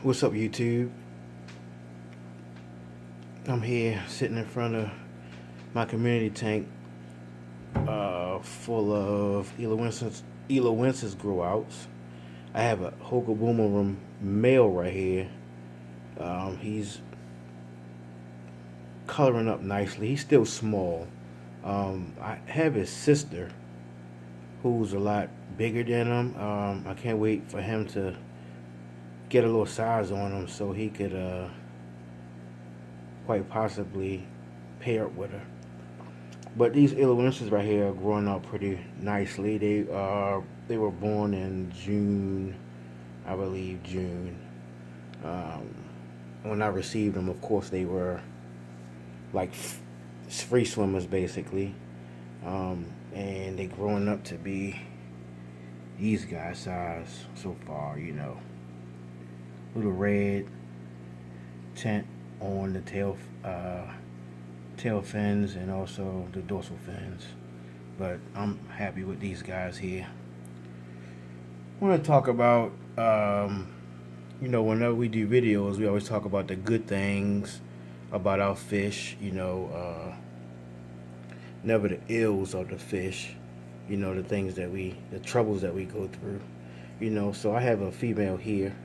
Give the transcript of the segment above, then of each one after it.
What's up, YouTube? I'm here sitting in front of my community tank full of Xiloaesis grow outs. I have a Hokoboomerum male right here. He's coloring up nicely. He's still small. I have his sister who's a lot bigger than him. I can't wait for him to get a little size on him so he could quite possibly pair up with her. But these Xiloaesis right here are growing up pretty nicely. They were born in June, I believe June. When I received them, of course, they were like free swimmers basically, and they're growing up to be these guys' size so far. Little red tint on the tail fins and also the dorsal fins. But I'm happy with these guys here. I want to talk about, whenever we do videos, we always talk about the good things about our fish, never the ills of the fish, the things the troubles that we go through, So I have a female here,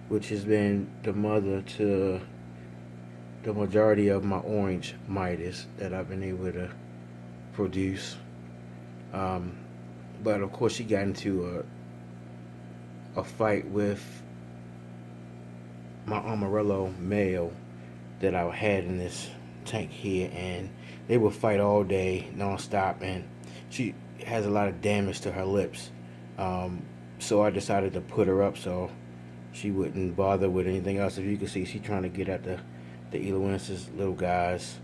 which has been the mother to the majority of my orange midas that I've been able to produce. But of course, she got into a fight with my amarillo male that I had in this tank here, and they would fight all day non-stop, and she has a lot of damage to her lips. So I decided to put her up so she wouldn't bother with anything else. If you can see, she's trying to get at the Xiloaesis little guys.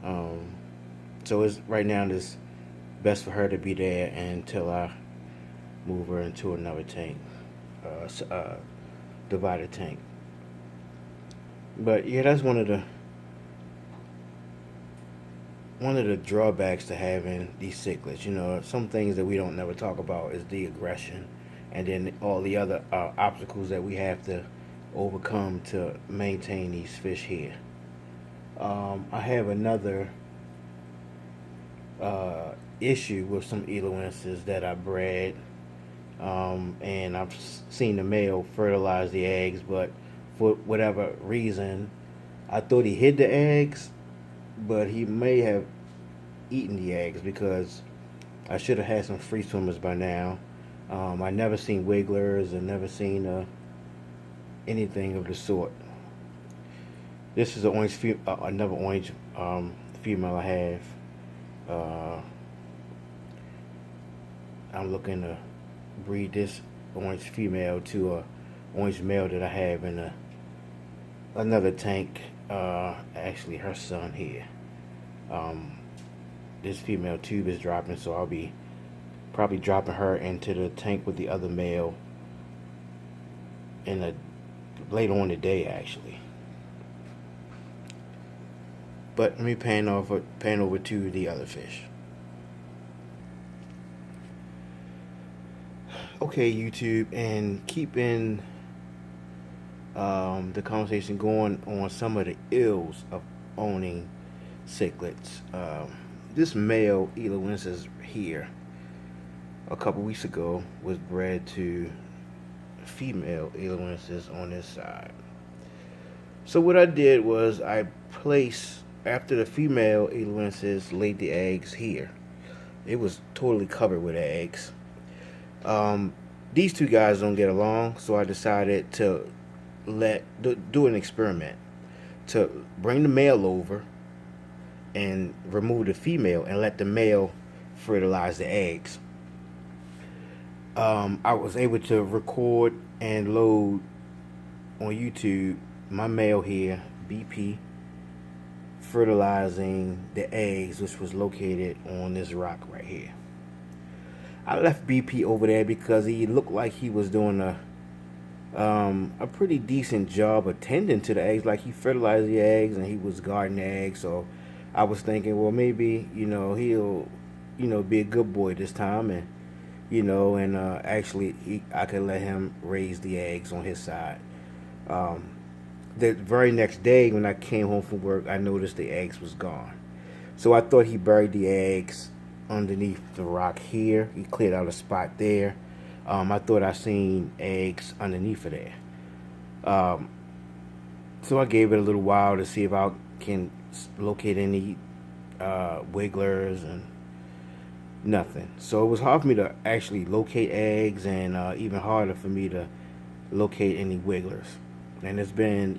So it's right now it's best for her to be there until I move her into another tank, divided tank. But yeah, that's one of the drawbacks to having these cichlids. Some things that we don't never talk about is the aggression, and then all the other obstacles that we have to overcome to maintain these fish here. I have another issue with some Xiloaesis that I bred, and I've seen the male fertilize the eggs, but for whatever reason, I thought he hid the eggs, but he may have eaten the eggs because I should have had some free swimmers by now. I never seen wigglers and never seen anything of the sort. This is another orange female I have. I'm looking to breed this orange female to a orange male that I have in another tank. Actually, her son here. This female tube is dropping, so I'll be probably dropping her into the tank with the other male later on today, actually. But let me pan over to the other fish. Okay, YouTube, and keeping the conversation going on some of the ills of owning cichlids. This male Xiloaesis here a couple weeks ago was bred to female Xiloaesis on this side. So what I did was I placed, after the female Xiloaesis laid the eggs here, it was totally covered with eggs. These two guys don't get along, so I decided to do an experiment to bring the male over and remove the female and let the male fertilize the eggs. I was able to record and load on YouTube my male here, BP, fertilizing the eggs, which was located on this rock right here. I left BP over there because he looked like he was doing a pretty decent job attending to the eggs. Like, he fertilized the eggs and he was guarding the eggs. So I was thinking, well, maybe he'll be a good boy this time, and actually I could let him raise the eggs on his side. The very next day when I came home from work, I noticed the eggs was gone. So I thought he buried the eggs underneath the rock here. He cleared out a spot there. I thought I seen eggs underneath of there. Um, so I gave it a little while to see if I can locate any wigglers, and nothing. So it was hard for me to actually locate eggs, and even harder for me to locate any wigglers. And it's been,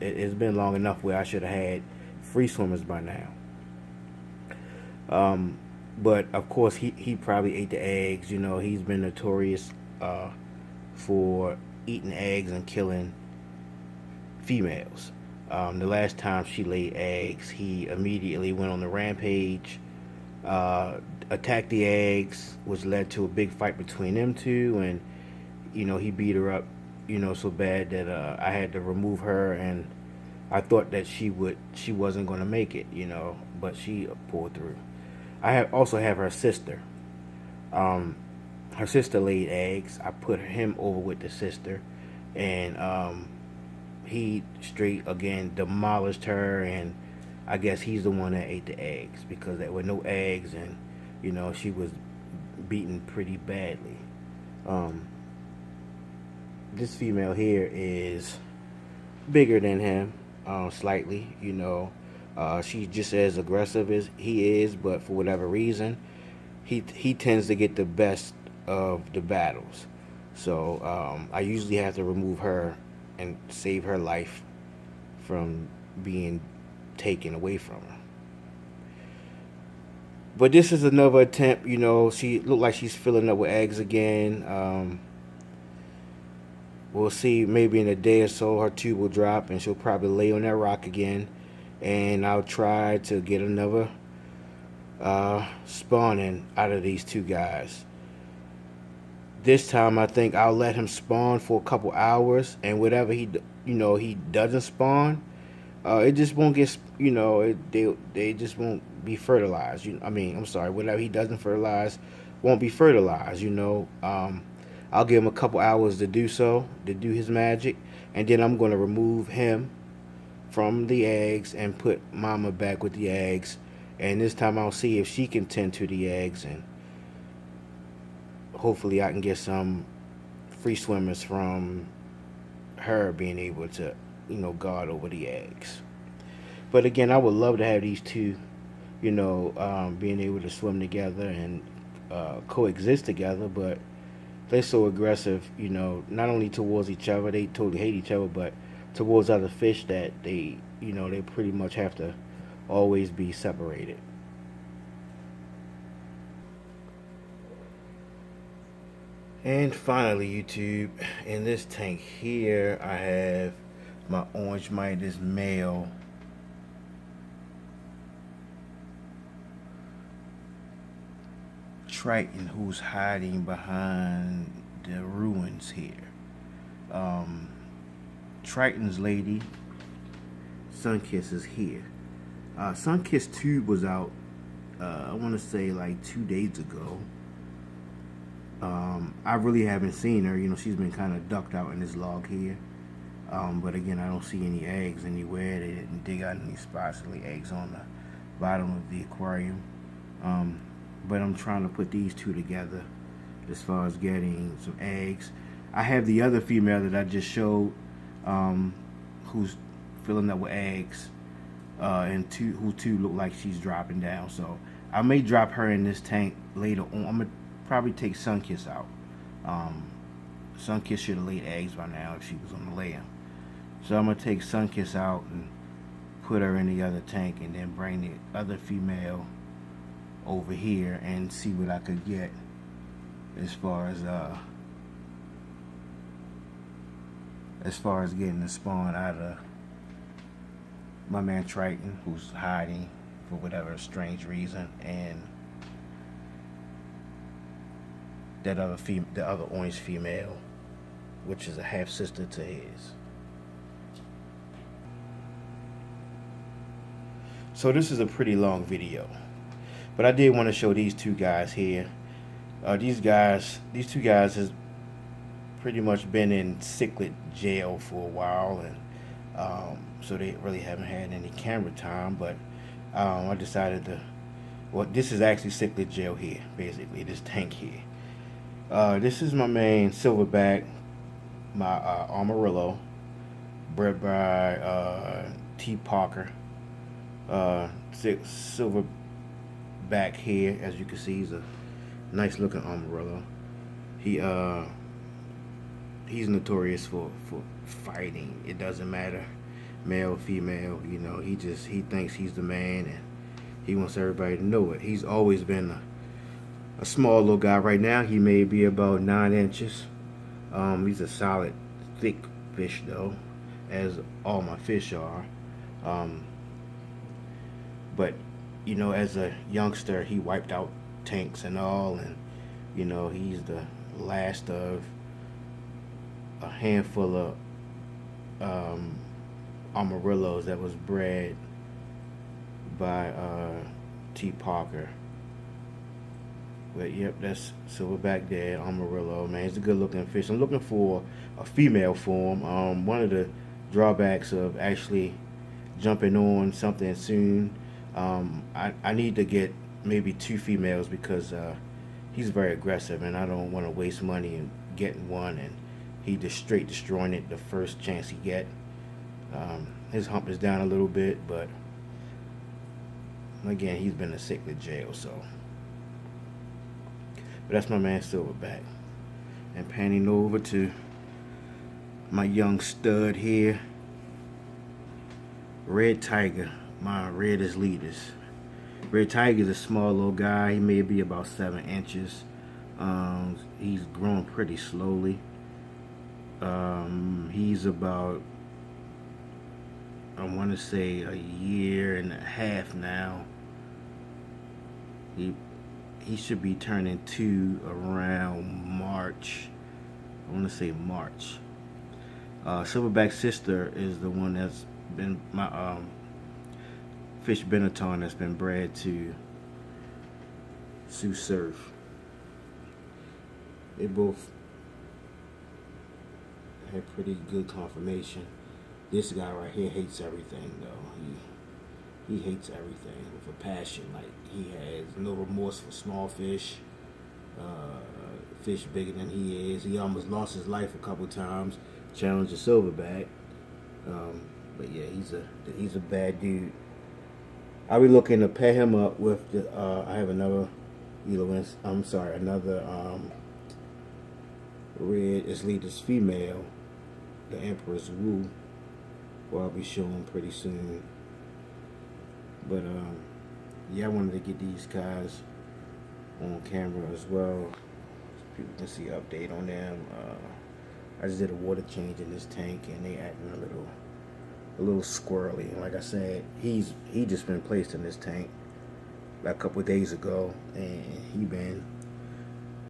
it's been long enough where I should have had free swimmers by now. But of course, he probably ate the eggs. He's been notorious for eating eggs and killing females. The last time she laid eggs, he immediately went on the rampage, attacked the eggs, which led to a big fight between them two, and he beat her up, so bad that I had to remove her, and I thought that she wasn't going to make it, but she pulled through. I also have her sister. Her sister laid eggs. I put him over with the sister, and he straight again demolished her, and I guess he's the one that ate the eggs because there were no eggs, and she was beaten pretty badly. This female here is bigger than him, slightly. She's just as aggressive as he is, but for whatever reason, he tends to get the best of the battles. So I usually have to remove her and save her life from being taken away from her. But this is another attempt. She looked like she's filling up with eggs again. We'll see. Maybe in a day or so, her tube will drop, and she'll probably lay on that rock again. And I'll try to get another spawning out of these two guys. This time, I think I'll let him spawn for a couple hours, and whatever he doesn't spawn, it just won't get, they just won't be fertilized. I'm sorry, whatever he doesn't fertilize won't be fertilized. I'll give him a couple hours to do so, to do his magic, and then I'm going to remove him from the eggs and put Mama back with the eggs. And this time I'll see if she can tend to the eggs, and hopefully I can get some free swimmers from her being able to, guard over the eggs. But again, I would love to have these two, being able to swim together and coexist together, but they're so aggressive, not only towards each other, they totally hate each other, but towards other fish that they pretty much have to always be separated. And finally, YouTube, in this tank here, I have my orange midas male. Triton, who's hiding behind the ruins here. Triton's lady, Sunkist, is here. Sunkist tube was out, I want to say like 2 days ago. I really haven't seen her. She's been kind of ducked out in this log here. But again, I don't see any eggs anywhere. They didn't dig out any spots to lay eggs on the bottom of the aquarium. But I'm trying to put these two together as far as getting some eggs. I have the other female that I just showed, who's filling up with eggs, and who look like she's dropping down. So I may drop her in this tank later on. I'm gonna probably take Sunkist out. Sunkist should have laid eggs by now if she was on the laying. So I'm gonna take Sunkist out and put her in the other tank, and then bring the other female over here and see what I could get as far as getting the spawn out of my man Triton, who's hiding for whatever strange reason, and the other orange female, which is a half sister to his. So this is a pretty long video, but I did want to show these two guys here. These two guys has pretty much been in cichlid jail for a while, and so they really haven't had any camera time. But I decided to. Well, this is actually cichlid jail here, basically this tank here. This is my main Silverback, my Amarillo, bred by T. Parker. Silverback here, as you can see, he's a nice looking Amarillo. He's notorious for fighting. It doesn't matter, male or female. You know, he thinks he's the man, and he wants everybody to know it. He's always been a small little guy. Right now, he may be about 9 inches. He's a solid, thick fish, though, as all my fish are. But, you know, as a youngster, he wiped out tanks and all, and, you know, he's the last of a handful of Amarillos that was bred by T. Parker. But yep, that's Silverback there, Amarillo. Man, it's a good looking fish. I'm looking for a female for him. One of the drawbacks of actually jumping on something soon, I need to get maybe 2 females because he's very aggressive, and I don't want to waste money in getting one and he just straight destroying it the first chance he get. His hump is down a little bit, but again, he's been in cichlid jail, so. But that's my man Silverback. And panning over to my young stud here, Red Tiger, my red Isletas. Red Tiger is a small little guy. He may be about 7 inches. He's growing pretty slowly. He's about, I want to say, a year and a half now. He should be turning 2 around March. I want to say March. Silverback's sister is the one that's been my fish Benetton that's been bred to Sioux Surf. They both had pretty good conformation. This guy right here hates everything, though. He hates everything with a passion. Like, he has no remorse for small fish, fish bigger than he is. He almost lost his life a couple times, challenged a silverback. But yeah, he's a bad dude. I'll be looking to pair him up with the. I have another another red Isletas female, the Empress Wu, who I'll be showing pretty soon. But yeah, I wanted to get these guys on camera as well, so people can see update on them. I just did a water change in this tank, and they acting a little squirrely. And like I said, he just been placed in this tank like a couple of days ago, and he been